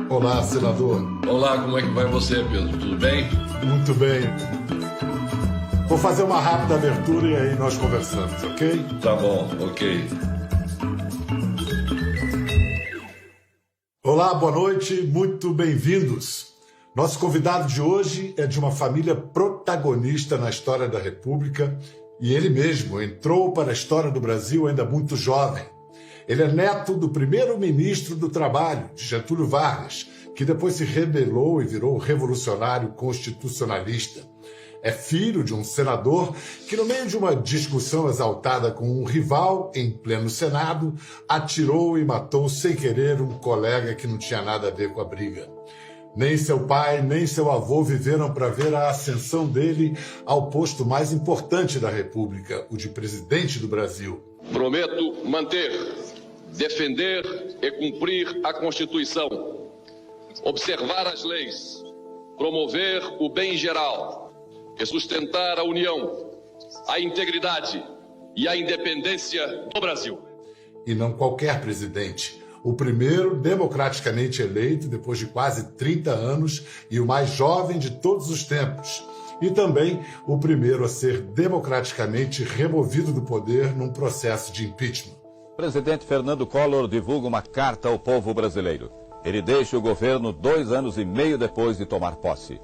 Olá, senador. Olá, como é que vai você, Pedro? Tudo bem? Muito bem. Vou fazer uma rápida abertura e aí nós conversamos, ok? Tá bom, ok. Olá, boa noite, muito bem-vindos. Nosso convidado de hoje é de uma família protagonista na história da República e ele mesmo entrou para a história do Brasil ainda muito jovem. Ele é neto do primeiro-ministro do Trabalho, de Getúlio Vargas, que depois se rebelou e virou revolucionário constitucionalista. É filho de um senador que, no meio de uma discussão exaltada com um rival em pleno Senado, atirou e matou sem querer um colega que não tinha nada a ver com a briga. Nem seu pai, nem seu avô viveram para ver a ascensão dele ao posto mais importante da República, o de presidente do Brasil. Prometo manter, defender e cumprir a Constituição, observar as leis, promover o bem geral e sustentar a união, a integridade e a independência do Brasil. E não qualquer presidente. O primeiro democraticamente eleito depois de quase 30 anos e o mais jovem de todos os tempos. E também o primeiro a ser democraticamente removido do poder num processo de impeachment. O presidente Fernando Collor divulga uma carta ao povo brasileiro. Ele deixa o governo 2 anos e meio depois de tomar posse.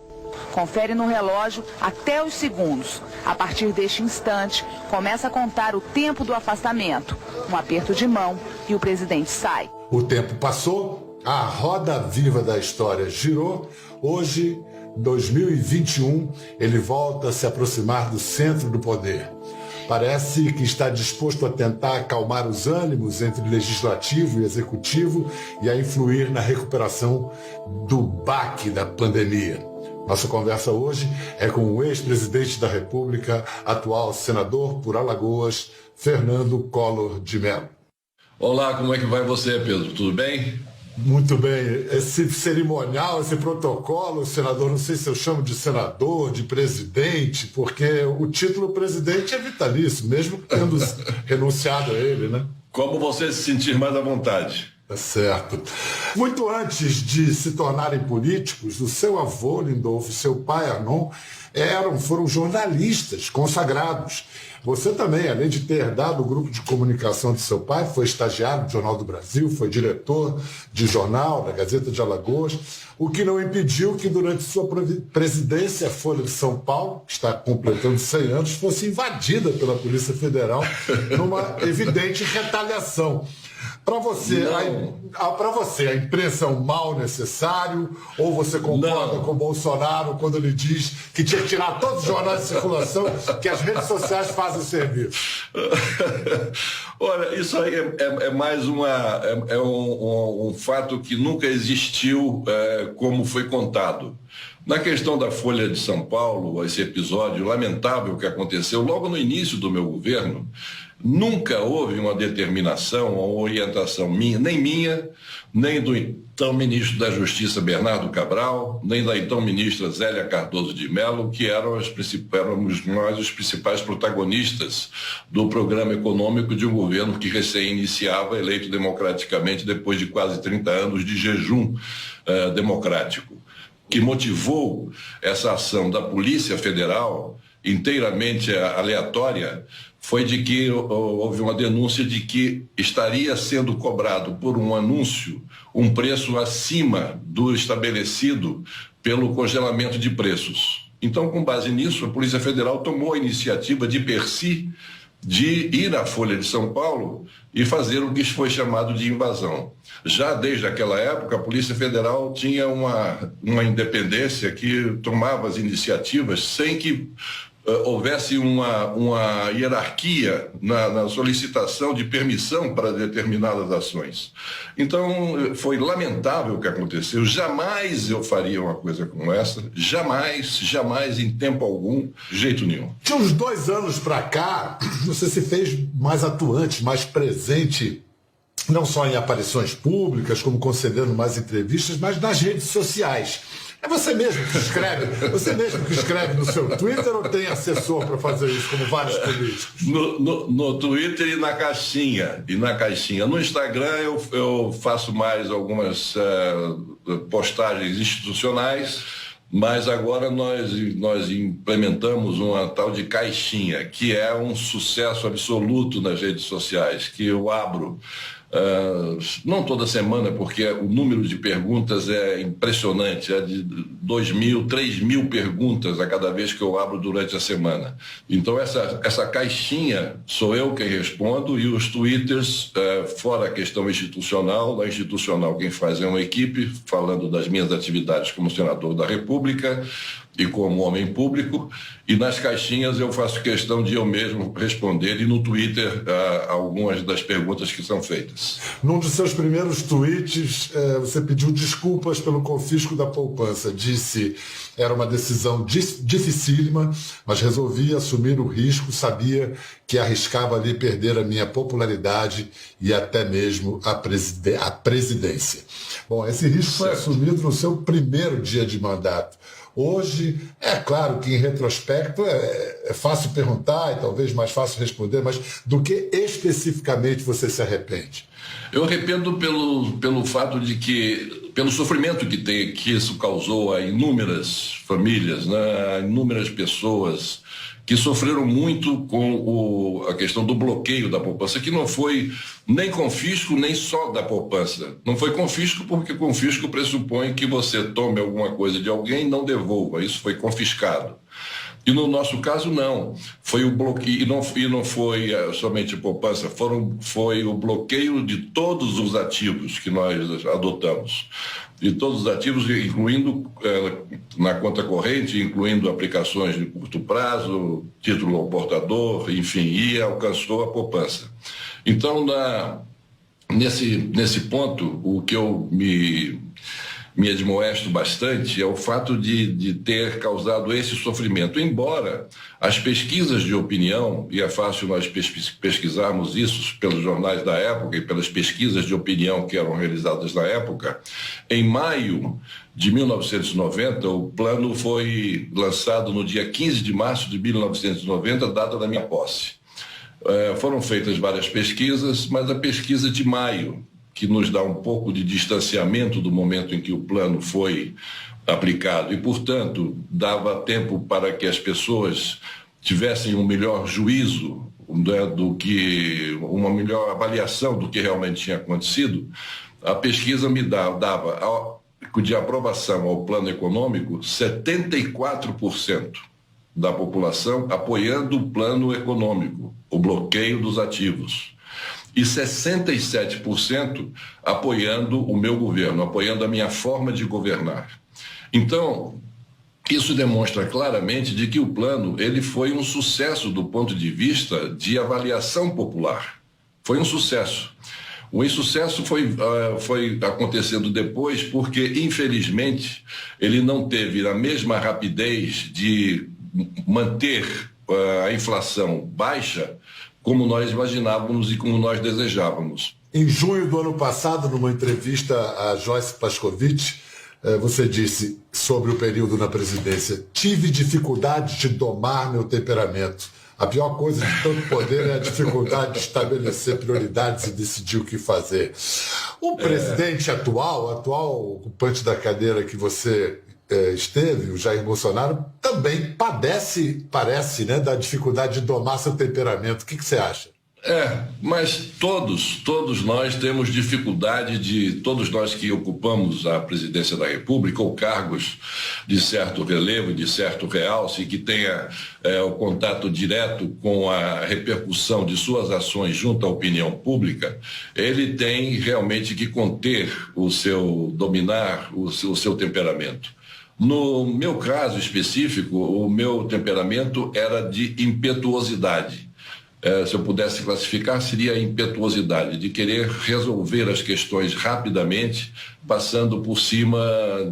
Confere no relógio até os segundos. A partir deste instante, começa a contar o tempo do afastamento. Um aperto de mão e o presidente sai. O tempo passou, a roda viva da história girou. Hoje, 2021, ele volta a se aproximar do centro do poder. Parece que está disposto a tentar acalmar os ânimos entre legislativo e executivo e a influir na recuperação do baque da pandemia. Nossa conversa hoje é com o ex-presidente da República, atual senador por Alagoas, Fernando Collor de Mello. Olá, como é que vai você, Pedro? Tudo bem? Muito bem. Esse cerimonial, esse protocolo, senador, não sei se eu chamo de senador, de presidente, porque o título presidente é vitalício, mesmo tendo renunciado a ele, né? Como você se sentir mais à vontade. Tá certo. Muito antes de se tornarem políticos, o seu avô, Lindolfo, e seu pai, Arnon, foram jornalistas consagrados. Você também, além de ter herdado o grupo de comunicação de seu pai, foi estagiário do Jornal do Brasil, foi diretor de jornal da Gazeta de Alagoas, o que não impediu que durante sua presidência a Folha de São Paulo, que está completando 100 anos, fosse invadida pela Polícia Federal numa evidente retaliação. Para você, a imprensa é um mal necessário ou você concorda com o Bolsonaro quando ele diz que tinha que tirar todos os jornais de circulação, que as redes sociais fazem serviço? Olha, isso aí é mais um fato que nunca existiu como foi contado. Na questão da Folha de São Paulo, esse episódio lamentável que aconteceu logo no início do meu governo, nunca houve uma determinação ou orientação minha, nem do então ministro da Justiça Bernardo Cabral, nem da então ministra Zélia Cardoso de Mello, que éramos nós os principais protagonistas do programa econômico de um governo que recém iniciava, eleito democraticamente depois de quase 30 anos de jejum democrático. Que motivou essa ação da Polícia Federal, inteiramente aleatória, foi de que houve uma denúncia de que estaria sendo cobrado por um anúncio um preço acima do estabelecido pelo congelamento de preços. Então, com base nisso, a Polícia Federal tomou a iniciativa de per si de ir à Folha de São Paulo e fazer o que foi chamado de invasão. Já desde aquela época, a Polícia Federal tinha uma independência que tomava as iniciativas sem que houvesse uma hierarquia na solicitação de permissão para determinadas ações. Então, foi lamentável o que aconteceu. Jamais eu faria uma coisa como essa. Jamais, em tempo algum, de jeito nenhum. De uns 2 anos para cá, você se fez mais atuante, mais presente, não só em aparições públicas, como concedendo mais entrevistas, mas nas redes sociais. É você mesmo que escreve? Você mesmo que escreve no seu Twitter ou tem assessor para fazer isso, como vários políticos? No Twitter e na caixinha. No Instagram eu faço mais algumas postagens institucionais, mas agora nós implementamos uma tal de caixinha, que é um sucesso absoluto nas redes sociais, que eu abro não toda semana, porque o número de perguntas é impressionante, é de 2.000, 3.000 perguntas a cada vez que eu abro durante a semana. Então essa caixinha sou eu quem respondo, e os twitters, fora a questão institucional, na institucional quem faz é uma equipe, falando das minhas atividades como senador da República e como homem público, e nas caixinhas eu faço questão de eu mesmo responder, e no Twitter algumas das perguntas que são feitas. Num dos seus primeiros tweets, você pediu desculpas pelo confisco da poupança. Disse era uma decisão dificílima, mas resolvi assumir o risco, sabia que arriscava ali perder a minha popularidade e até mesmo a presidência. Bom, esse risco foi assumido no seu primeiro dia de mandato. Hoje, é claro que em retrospecto é fácil perguntar e talvez mais fácil responder, mas do que especificamente você se arrepende? Eu arrependo pelo fato de que, pelo sofrimento que isso causou a inúmeras famílias, né, a inúmeras pessoas que sofreram muito com a questão do bloqueio da poupança, que não foi nem confisco, nem só da poupança. Não foi confisco porque confisco pressupõe que você tome alguma coisa de alguém e não devolva. Isso foi confiscado. E no nosso caso, não. Foi o bloqueio, e não foi somente a poupança, foi o bloqueio de todos os ativos que nós adotamos. De todos os ativos, incluindo na conta corrente, incluindo aplicações de curto prazo, título ao portador, enfim, e alcançou a poupança. Então, nesse ponto, o que eu me admoesto bastante é o fato de ter causado esse sofrimento, embora as pesquisas de opinião, e é fácil nós pesquisarmos isso pelos jornais da época e pelas pesquisas de opinião que eram realizadas na época, em maio de 1990, o plano foi lançado no dia 15 de março de 1990, data da minha posse. Foram feitas várias pesquisas, mas a pesquisa de maio, que nos dá um pouco de distanciamento do momento em que o plano foi aplicado e, portanto, dava tempo para que as pessoas tivessem um melhor juízo, né, uma melhor avaliação do que realmente tinha acontecido. A pesquisa me dava de aprovação ao plano econômico 74% da população apoiando o plano econômico, o bloqueio dos ativos. E 67% apoiando o meu governo, apoiando a minha forma de governar. Então, isso demonstra claramente de que o plano ele foi um sucesso do ponto de vista de avaliação popular. Foi um sucesso. O insucesso foi acontecendo depois porque, infelizmente, ele não teve a mesma rapidez de manter a inflação baixa como nós imaginávamos e como nós desejávamos. Em junho do ano passado, numa entrevista a Joyce Pascovitch, você disse sobre o período na presidência: tive dificuldade de domar meu temperamento. A pior coisa de tanto poder é a dificuldade de estabelecer prioridades e decidir o que fazer. O presidente atual ocupante da cadeira que você esteve, o Jair Bolsonaro, também parece, né, da dificuldade de domar seu temperamento. O que você acha? Mas todos nós temos dificuldade todos nós que ocupamos a presidência da República ou cargos de certo relevo, de certo realce, que tenha o contato direto com a repercussão de suas ações junto à opinião pública, ele tem realmente que conter dominar o seu temperamento. No meu caso específico, o meu temperamento era de impetuosidade. Se eu pudesse classificar, seria a impetuosidade, de querer resolver as questões rapidamente, passando por cima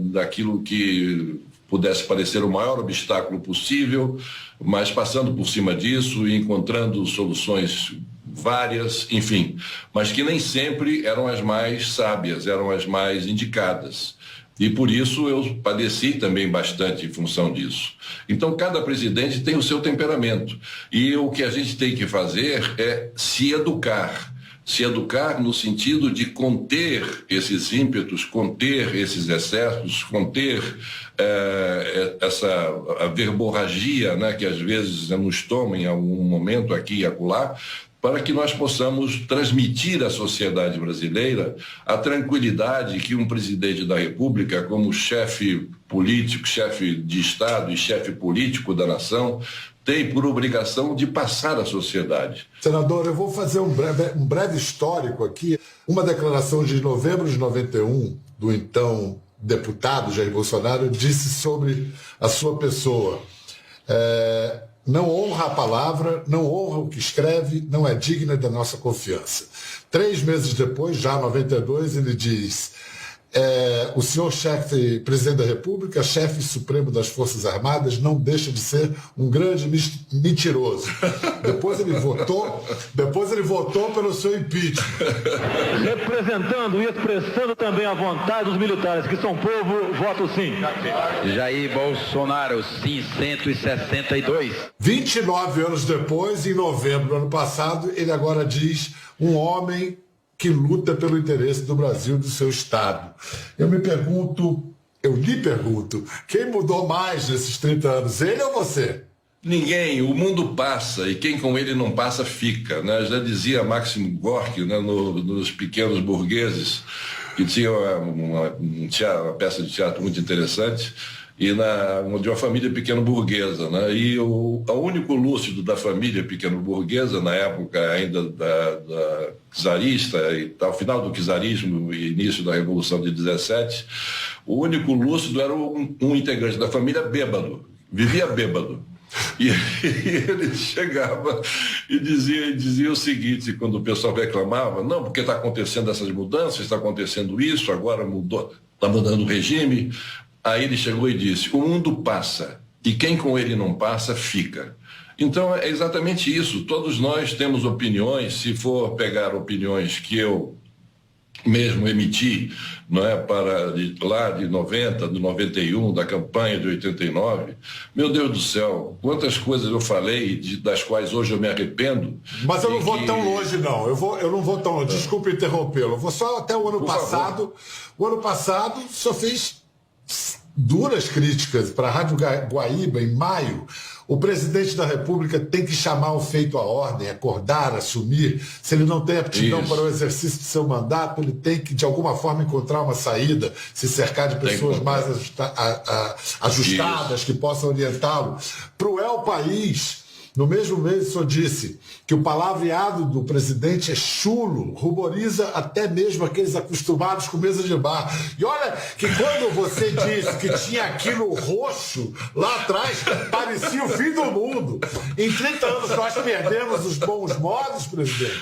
daquilo que pudesse parecer o maior obstáculo possível, mas passando por cima disso e encontrando soluções várias, enfim, mas que nem sempre eram as mais sábias, eram as mais indicadas. E por isso eu padeci também bastante em função disso. Então cada presidente tem o seu temperamento. E o que a gente tem que fazer é se educar. Se educar no sentido de conter esses ímpetos, conter esses excessos, conter a verborragia, né, que às vezes nos toma em algum momento aqui e acolá, para que nós possamos transmitir à sociedade brasileira a tranquilidade que um presidente da República, como chefe político, chefe de Estado e chefe político da nação, tem por obrigação de passar à sociedade. Senador, eu vou fazer um breve histórico aqui. Uma declaração de novembro de 91 do então deputado Jair Bolsonaro disse sobre a sua pessoa: não honra a palavra, não honra o que escreve, não é digna da nossa confiança. 3 meses depois, já em 92, ele diz: o senhor chefe, presidente da República, chefe supremo das Forças Armadas, não deixa de ser um grande mentiroso. Depois ele votou pelo seu impeachment. Representando e expressando também a vontade dos militares, que são povo, voto sim. Jair Bolsonaro, sim, 162. 29 anos depois, em novembro do ano passado, ele agora diz: um homem que luta pelo interesse do Brasil e do seu Estado. Eu lhe pergunto, quem mudou mais nesses 30 anos, ele ou você? Ninguém, o mundo passa e quem com ele não passa fica, né? Já dizia Máximo Gorki, né, nos Pequenos Burgueses, que tinha uma peça de teatro muito interessante, de uma família pequeno-burguesa, né? E o único lúcido da família pequeno-burguesa, na época ainda da czarista, e ao final do czarismo e início da Revolução de 17, o único lúcido era um integrante da família bêbado, vivia bêbado. E ele chegava e dizia o seguinte, quando o pessoal reclamava: não, porque está acontecendo essas mudanças, está acontecendo isso, agora mudou, está mudando o regime. Aí ele chegou e disse: o mundo passa e quem com ele não passa fica. Então é exatamente isso. Todos nós temos opiniões. Se for pegar opiniões que eu mesmo emiti, não é, lá de 90, de 91, da campanha de 89, meu Deus do céu, quantas coisas eu falei das quais hoje eu me arrependo. Mas eu não vou tão longe, não. Eu não vou tão longe. Desculpe interrompê-lo. Eu vou só até o ano passado. O ano passado só fez duras críticas para a Rádio Guaíba, em maio. O presidente da República tem que chamar o feito à ordem, acordar, assumir. Se ele não tem aptidão para o exercício de seu mandato, ele tem que, de alguma forma, encontrar uma saída, se cercar de pessoas mais ajustadas, que possam orientá-lo. Para o El País, no mesmo mês, o senhor disse que o palavreado do presidente é chulo, ruboriza até mesmo aqueles acostumados com mesa de bar. E olha que quando você disse que tinha aquilo roxo lá atrás, parecia o fim do mundo. Em 30 anos nós perdemos os bons modos, presidente?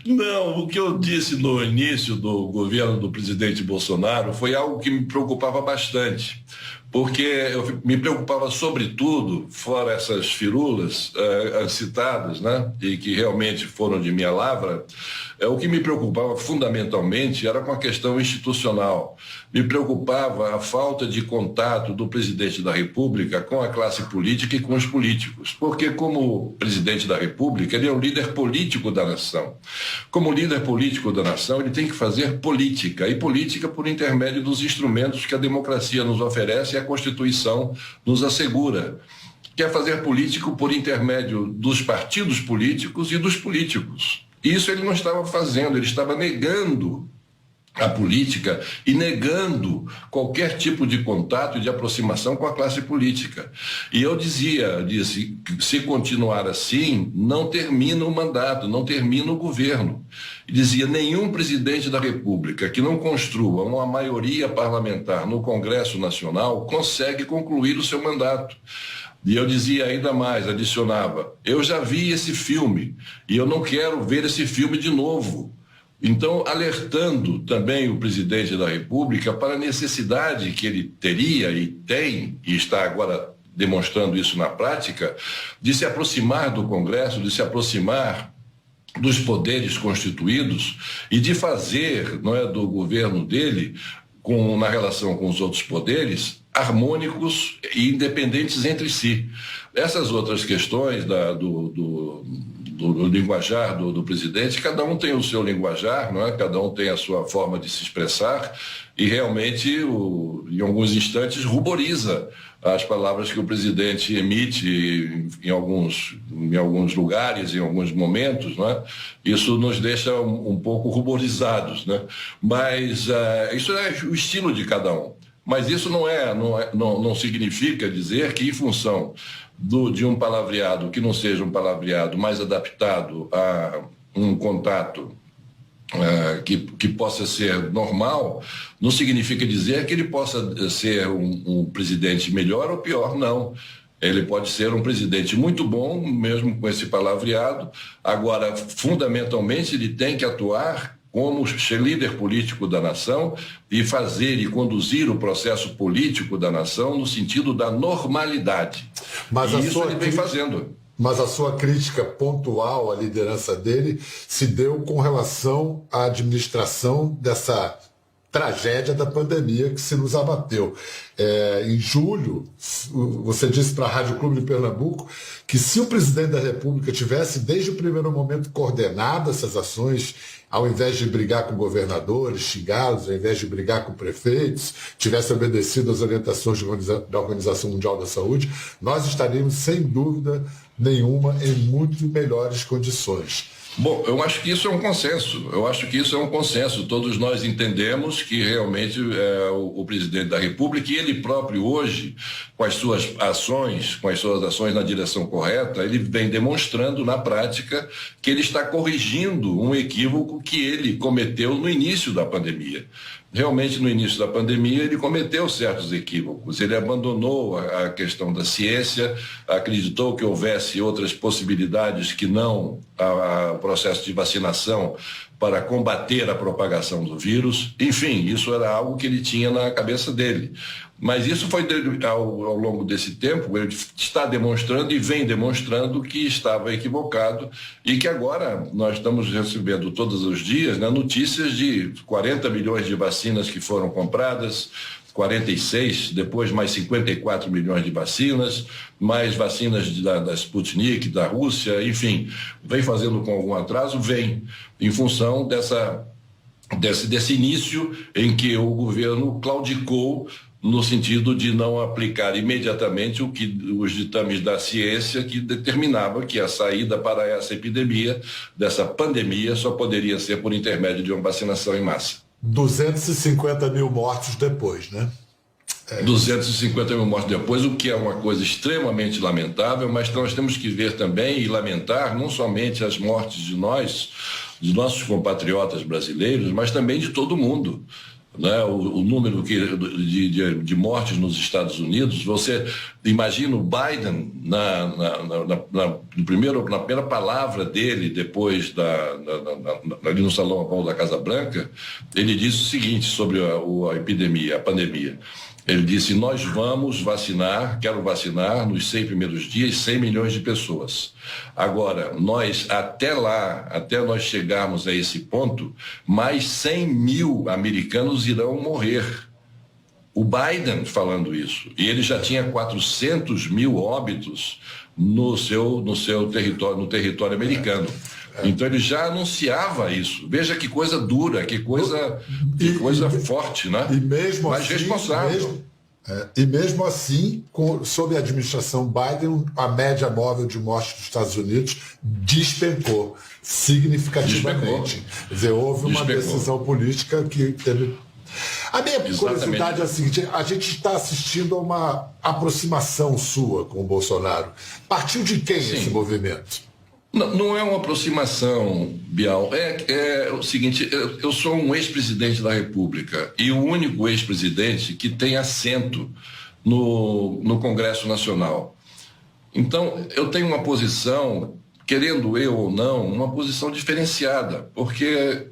Não, o que eu disse no início do governo do presidente Bolsonaro foi algo que me preocupava bastante. Porque eu me preocupava sobretudo, fora essas firulas citadas, né, e que realmente foram de minha lavra, o que me preocupava fundamentalmente era com a questão institucional. Me preocupava a falta de contato do presidente da República com a classe política e com os políticos. Porque como presidente da República, ele é o líder político da nação. Como líder político da nação, ele tem que fazer política, e política por intermédio dos instrumentos que a democracia nos oferece e a Constituição nos assegura. Quer fazer político por intermédio dos partidos políticos e dos políticos. Isso ele não estava fazendo, ele estava negando a política e negando qualquer tipo de contato e de aproximação com a classe política. E eu disse, se continuar assim, não termina o mandato, não termina o governo. E dizia: nenhum presidente da República que não construa uma maioria parlamentar no Congresso Nacional consegue concluir o seu mandato. E eu dizia ainda mais, adicionava: eu já vi esse filme e eu não quero ver esse filme de novo. Então, alertando também o presidente da República para a necessidade que ele teria e tem, e está agora demonstrando isso na prática, de se aproximar do Congresso, de se aproximar dos poderes constituídos e de fazer, não é, do governo dele, na relação com os outros poderes, harmônicos e independentes entre si. Essas outras questões do linguajar do presidente, cada um tem o seu linguajar, não é? Cada um tem a sua forma de se expressar e realmente, em alguns instantes, ruboriza as palavras que o presidente emite em alguns lugares, em alguns momentos, não é? Isso nos deixa um pouco ruborizados, né? Mas isso é o estilo de cada um. Mas isso não significa dizer que, em função de um palavreado que não seja um palavreado mais adaptado a um contato que possa ser normal, não significa dizer que ele possa ser um presidente melhor ou pior, não. Ele pode ser um presidente muito bom, mesmo com esse palavreado. Agora, fundamentalmente, ele tem que atuar como líder político da nação e fazer e conduzir o processo político da nação no sentido da normalidade. Mas e isso ele vem fazendo. Mas a sua crítica pontual à liderança dele se deu com relação à administração dessa tragédia da pandemia que se nos abateu. Em julho, você disse para a Rádio Clube de Pernambuco que se o presidente da República tivesse, desde o primeiro momento, coordenado essas ações, ao invés de brigar com governadores, xingá-los, ao invés de brigar com prefeitos, tivesse obedecido às orientações da Organização Mundial da Saúde, nós estaríamos, sem dúvida nenhuma, em muito melhores condições. Bom, eu acho que isso é um consenso. Todos nós entendemos que realmente o presidente da República e ele próprio hoje, com as suas ações na direção correta, ele vem demonstrando na prática que ele está corrigindo um equívoco que ele cometeu no início da pandemia. Realmente, no início da pandemia, ele cometeu certos equívocos. Ele abandonou a questão da ciência, acreditou que houvesse outras possibilidades que não o processo de vacinação para combater a propagação do vírus. Enfim, isso era algo que ele tinha na cabeça dele. Mas isso foi, ao longo desse tempo, ele está demonstrando e vem demonstrando que estava equivocado e que agora nós estamos recebendo todos os dias, né, notícias de 40 milhões de vacinas que foram compradas, 46, depois mais 54 milhões de vacinas, mais vacinas da Sputnik, da Rússia, enfim, vem fazendo com algum atraso, em função desse início em que o governo claudicou no sentido de não aplicar imediatamente os ditames da ciência que determinava que a saída para essa epidemia, dessa pandemia, só poderia ser por intermédio de uma vacinação em massa. 250 mil mortos depois, né? 250 mil mortos depois, o que é uma coisa extremamente lamentável, mas nós temos que ver também e lamentar não somente as mortes de nossos compatriotas brasileiros, mas também de todo mundo. Né? O número de mortes nos Estados Unidos, você imagina o Biden na primeira palavra dele depois ali no Salão Oval da Casa Branca, ele disse o seguinte sobre a epidemia, a pandemia. Ele disse: nós vamos quero vacinar nos 100 primeiros dias 100 milhões de pessoas. Agora, até nós chegarmos a esse ponto, mais 100 mil americanos irão morrer. O Biden falando isso. E ele já tinha 400 mil óbitos no território americano. Então ele já anunciava isso. Veja que coisa dura, que coisa forte, né? E mesmo mas assim, responsável. E mesmo assim, sob a administração Biden, a média móvel de mortes dos Estados Unidos despencou significativamente. Quer dizer, houve uma decisão política que teve. A minha curiosidade é a seguinte: a gente está assistindo a uma aproximação sua com o Bolsonaro. Partiu de quem esse movimento? Não é uma aproximação, Bial. É o seguinte, eu sou um ex-presidente da República e o único ex-presidente que tem assento no Congresso Nacional. Então, eu tenho uma posição, querendo eu ou não, uma posição diferenciada, porque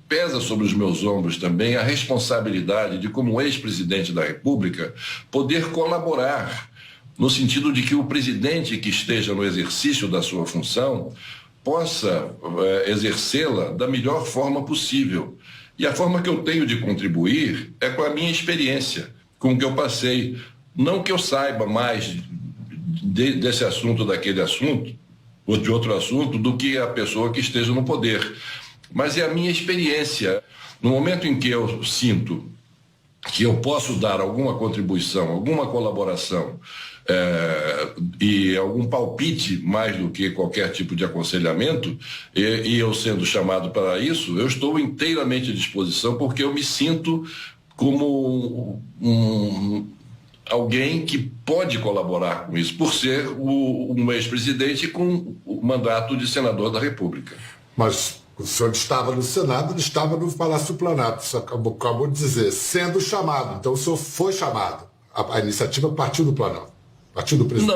pesa sobre os meus ombros também a responsabilidade de, como ex-presidente da República, poder colaborar no sentido de que o presidente que esteja no exercício da sua função possa exercê-la da melhor forma possível. E a forma que eu tenho de contribuir é com a minha experiência, com o que eu passei. Não que eu saiba mais desse assunto, daquele assunto, ou de outro assunto, do que a pessoa que esteja no poder. Mas é a minha experiência. No momento em que eu sinto que eu posso dar alguma contribuição, alguma colaboração e algum palpite mais do que qualquer tipo de aconselhamento, e eu sendo chamado para isso, eu estou inteiramente à disposição, porque eu me sinto como alguém que pode colaborar com isso, por ser um ex-presidente com o mandato de senador da República. Mas o senhor estava no Senado, ele estava no Palácio do Planalto, o senhor acabou de dizer, sendo chamado. Então o senhor foi chamado. A iniciativa partiu do Planalto, partiu do presidente.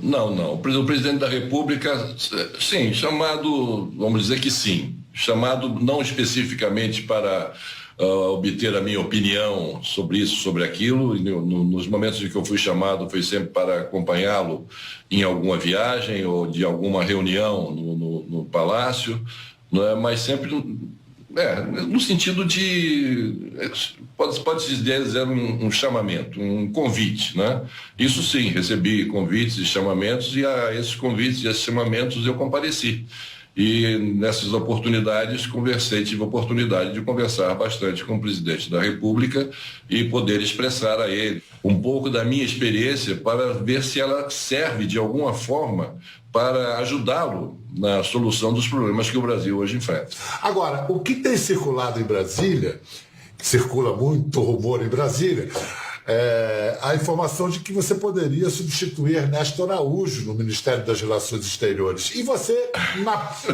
Não. O presidente da República, sim, chamado, vamos dizer que sim. Chamado não especificamente para obter a minha opinião sobre isso, sobre aquilo. Nos momentos em que eu fui chamado, foi sempre para acompanhá-lo em alguma viagem ou de alguma reunião no Palácio. Mas sempre no sentido de, pode-se dizer um chamamento, um convite, né? Isso sim, recebi convites e chamamentos, e a esses convites e esses chamamentos eu compareci. E nessas oportunidades tive a oportunidade de conversar bastante com o presidente da República e poder expressar a ele um pouco da minha experiência para ver se ela serve de alguma forma para ajudá-lo na solução dos problemas que o Brasil hoje enfrenta. Agora, o que tem circulado em Brasília, circula muito rumor em Brasília, a informação de que você poderia substituir Ernesto Araújo no Ministério das Relações Exteriores. E você,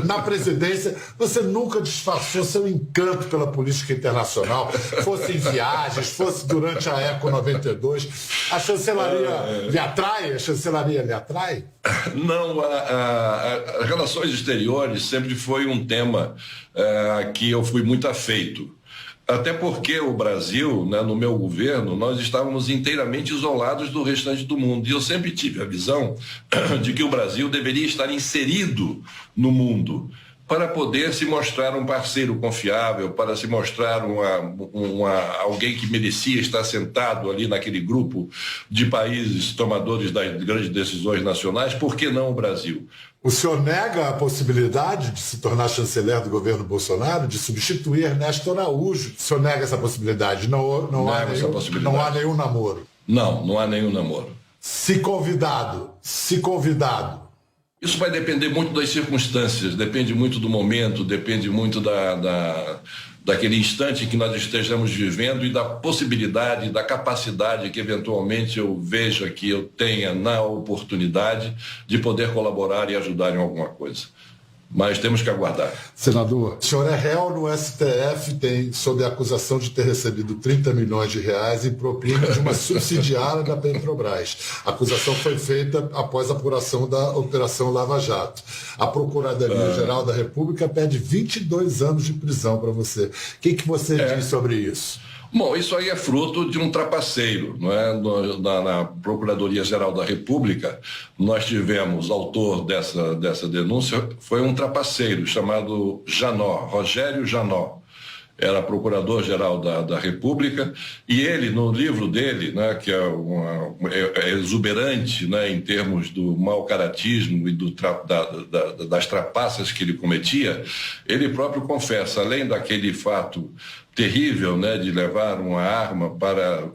na presidência, você nunca disfarçou seu encanto pela política internacional, fosse em viagens, fosse durante a ECO 92. A chancelaria lhe atrai? A chancelaria lhe atrai? Não, as relações exteriores sempre foi um tema que eu fui muito afeito. Até porque o Brasil, né, no meu governo, nós estávamos inteiramente isolados do restante do mundo. E eu sempre tive a visão de que o Brasil deveria estar inserido no mundo para poder se mostrar um parceiro confiável, para se mostrar alguém que merecia estar sentado ali naquele grupo de países tomadores das grandes decisões nacionais. Por que não o Brasil? O senhor nega a possibilidade de se tornar chanceler do governo Bolsonaro, de substituir Ernesto Araújo? O senhor nega essa possibilidade? Não há nenhum namoro? Não há nenhum namoro. Se convidado. Isso vai depender muito das circunstâncias, depende muito do momento, depende muito daquele instante que nós estejamos vivendo e da possibilidade, da capacidade que eventualmente eu veja que eu tenha na oportunidade de poder colaborar e ajudar em alguma coisa. Mas temos que aguardar. Senador, o senhor é réu no STF, sob a acusação de ter recebido 30 milhões de reais em propina de uma subsidiária da Petrobras. A acusação foi feita após a apuração da Operação Lava Jato. A Procuradoria-Geral da República pede 22 anos de prisão para você. O que você diz sobre isso? Bom, isso aí é fruto de um trapaceiro, não é? Na Procuradoria-Geral da República, nós tivemos, autor dessa denúncia, foi um trapaceiro chamado Janot, Rogério Janot. Era procurador-geral da República, e ele, no livro dele, né, que é exuberante, né, em termos do mau caratismo e das trapaças que ele cometia, ele próprio confessa, além daquele fato terrível, né, de levar uma arma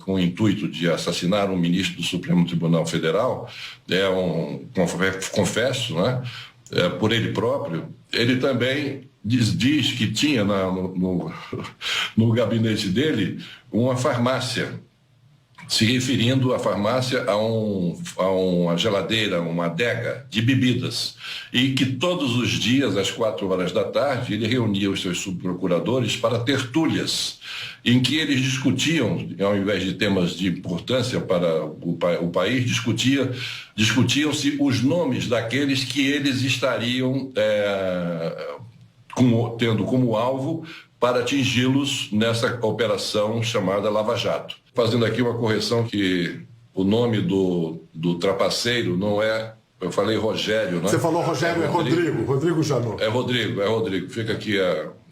com o intuito de assassinar um ministro do Supremo Tribunal Federal, confesso, né, por ele próprio, ele também diz que tinha no gabinete dele uma farmácia, se referindo à farmácia a uma geladeira, uma adega de bebidas, e que todos os dias, às 4 horas da tarde, ele reunia os seus subprocuradores para tertúlias, em que eles discutiam, ao invés de temas de importância para o país, discutiam-se os nomes daqueles que eles estariam tendo como alvo para atingi-los nessa operação chamada Lava Jato. Fazendo aqui uma correção, que o nome do trapaceiro não é Eu falei Rogério, não é? Você falou Rogério, é Rodrigo Janot. É Rodrigo. Fica aqui,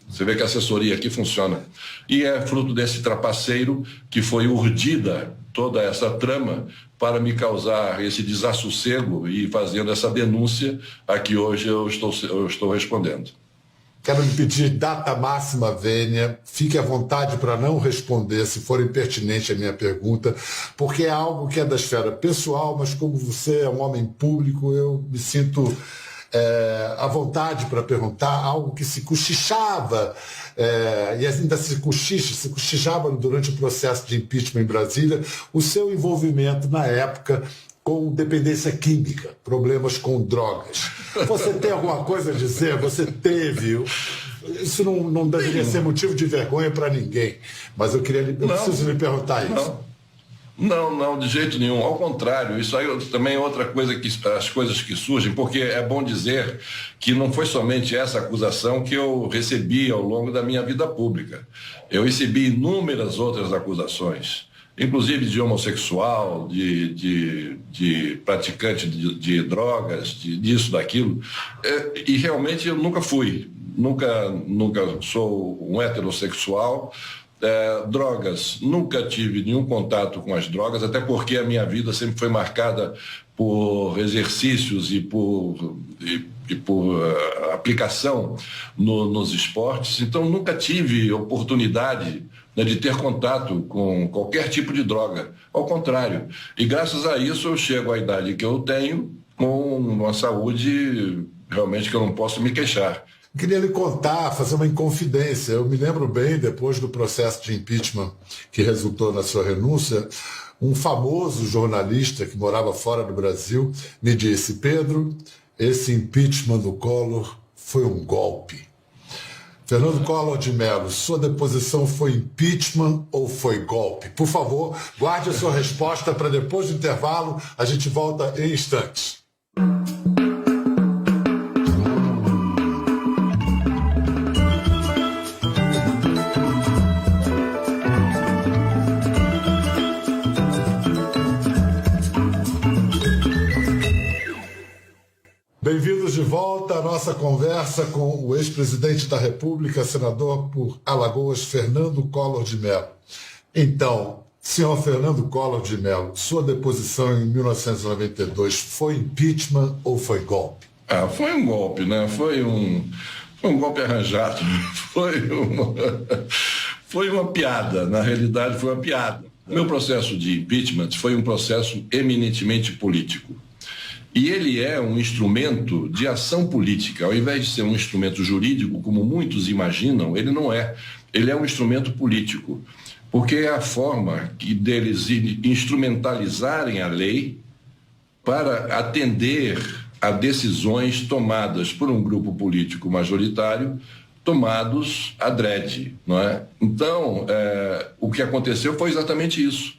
você vê que a assessoria aqui funciona. E é fruto desse trapaceiro que foi urdida toda essa trama para me causar esse desassossego e fazendo essa denúncia a que hoje eu estou respondendo. Quero lhe pedir data máxima vênia, fique à vontade para não responder se for impertinente a minha pergunta, porque é algo que é da esfera pessoal, mas como você é um homem público, eu me sinto à vontade para perguntar algo que se cochichava, e ainda se cochichava durante o processo de impeachment em Brasília, o seu envolvimento na época com dependência química, problemas com drogas. Você tem alguma coisa a dizer? Você teve? Isso não deveria ser motivo de vergonha para ninguém, mas eu preciso lhe perguntar isso. Não, de jeito nenhum. Ao contrário, isso aí também é outra coisa, as coisas que surgem, porque é bom dizer que não foi somente essa acusação que eu recebi ao longo da minha vida pública. Eu recebi inúmeras outras acusações, inclusive de homossexual, de praticante de drogas, disso, daquilo. E realmente eu nunca fui. Nunca sou um heterossexual. Drogas, nunca tive nenhum contato com as drogas, até porque a minha vida sempre foi marcada por exercícios e por aplicação nos esportes. Então nunca tive oportunidade, né, de ter contato com qualquer tipo de droga. Ao contrário. E graças a isso eu chego à idade que eu tenho com uma saúde realmente que eu não posso me queixar. Queria lhe contar, fazer uma inconfidência. Eu me lembro bem, depois do processo de impeachment que resultou na sua renúncia, um famoso jornalista que morava fora do Brasil me disse: Pedro, esse impeachment do Collor foi um golpe. Fernando Collor de Mello, sua deposição foi impeachment ou foi golpe? Por favor, guarde a sua resposta para depois do intervalo, a gente volta em instantes. Bem-vindos de volta à nossa conversa com o ex-presidente da República, senador por Alagoas, Fernando Collor de Mello. Então, senhor Fernando Collor de Mello, sua deposição em 1992 foi impeachment ou foi golpe? Foi um golpe, né? Foi um golpe arranjado. Foi uma piada, na realidade foi uma piada. Meu processo de impeachment foi um processo eminentemente político. E ele é um instrumento de ação política. Ao invés de ser um instrumento jurídico, como muitos imaginam, ele não é. Ele é um instrumento político. Porque é a forma deles instrumentalizarem a lei para atender a decisões tomadas por um grupo político majoritário, tomados adrede, não é? Então, o que aconteceu foi exatamente isso.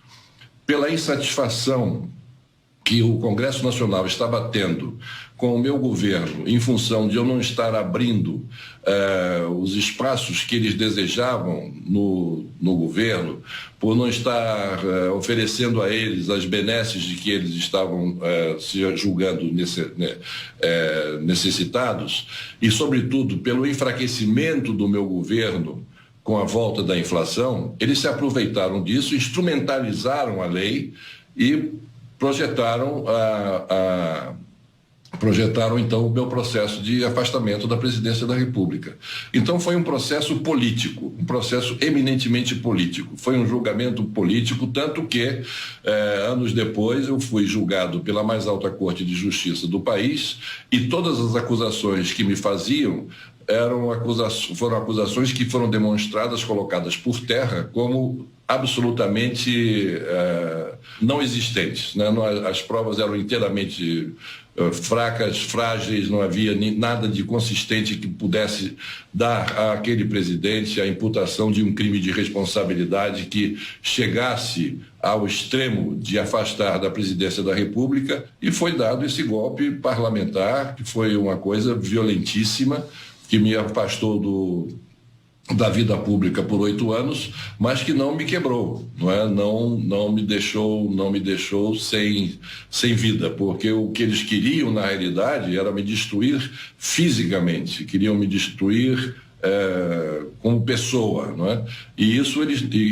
Pela insatisfação que o Congresso Nacional estava tendo com o meu governo, em função de eu não estar abrindo os espaços que eles desejavam no governo, por não estar oferecendo a eles as benesses de que eles estavam se julgando necessitados, e, sobretudo, pelo enfraquecimento do meu governo com a volta da inflação, eles se aproveitaram disso, instrumentalizaram a lei e projetaram então o meu processo de afastamento da presidência da República. Então foi um processo político, um processo eminentemente político. Foi um julgamento político, tanto que anos depois eu fui julgado pela mais alta corte de justiça do país, e todas as acusações que me faziam foram acusações que foram demonstradas, colocadas por terra como absolutamente não existentes, né? As provas eram inteiramente fracas, frágeis, não havia nada de consistente que pudesse dar àquele presidente a imputação de um crime de responsabilidade que chegasse ao extremo de afastar da presidência da República, e foi dado esse golpe parlamentar, que foi uma coisa violentíssima, que me afastou da vida pública por 8 anos, mas que não me quebrou, não é? Não me deixou sem vida, porque o que eles queriam na realidade era me destruir fisicamente, queriam me destruir como pessoa, não é? E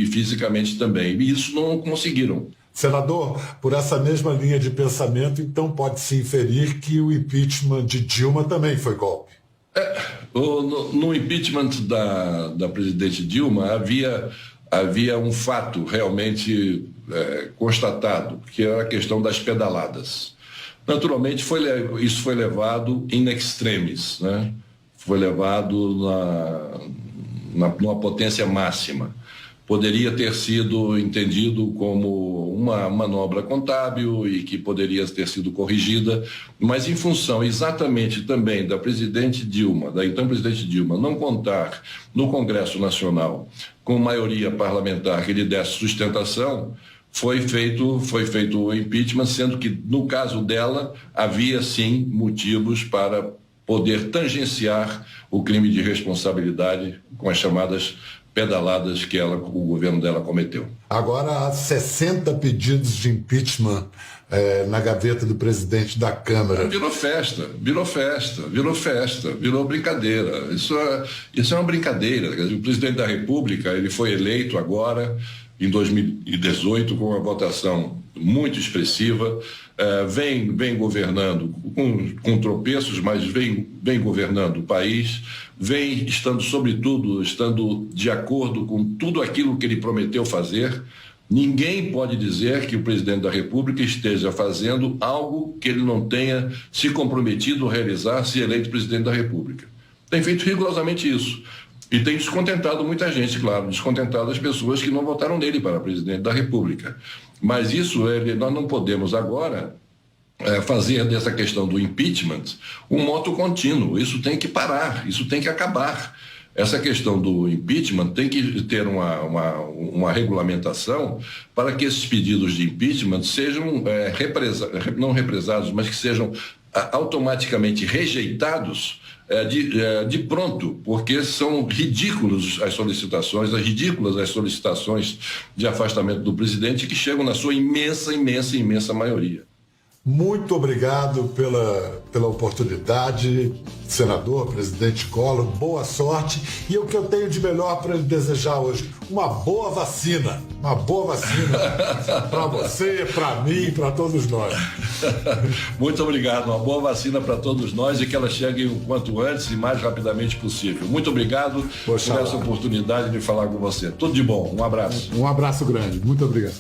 fisicamente também, e isso não conseguiram. Senador, por essa mesma linha de pensamento, então pode-se inferir que o impeachment de Dilma também foi golpe. No impeachment da presidente Dilma havia um fato realmente constatado, que era a questão das pedaladas. Naturalmente, isso foi levado in extremis, né? Foi levado numa potência máxima. Poderia ter sido entendido como uma manobra contábil e que poderia ter sido corrigida, mas em função exatamente também da presidente Dilma, da então presidente Dilma, não contar no Congresso Nacional com maioria parlamentar que lhe desse sustentação, foi feito o impeachment, sendo que no caso dela havia sim motivos para poder tangenciar o crime de responsabilidade com as chamadas pedaladas que o governo dela cometeu. Agora há 60 pedidos de impeachment na gaveta do presidente da Câmara. Virou festa, virou brincadeira. Isso é uma brincadeira. O presidente da República, ele foi eleito agora, em 2018, com uma votação muito expressiva, vem governando com tropeços, mas vem governando o país, vem estando de acordo com tudo aquilo que ele prometeu fazer. Ninguém pode dizer que o presidente da República esteja fazendo algo que ele não tenha se comprometido a realizar se eleito presidente da República. Tem feito rigorosamente isso. E tem descontentado muita gente, claro, descontentado as pessoas que não votaram nele para presidente da República. Mas isso, nós não podemos agora fazer dessa questão do impeachment um moto contínuo. Isso tem que parar, isso tem que acabar. Essa questão do impeachment tem que ter uma regulamentação para que esses pedidos de impeachment sejam não represados, mas que sejam automaticamente rejeitados de pronto, porque são ridículas as solicitações de afastamento do presidente, que chegam na sua imensa maioria. Muito obrigado pela oportunidade, senador, presidente Collor, boa sorte. E o que eu tenho de melhor para lhe desejar hoje? Uma boa vacina para você, para mim, para todos nós. Muito obrigado, uma boa vacina para todos nós e que ela chegue o quanto antes e mais rapidamente possível. Muito obrigado por essa oportunidade de falar com você. Tudo de bom, um abraço. Um abraço grande, muito obrigado.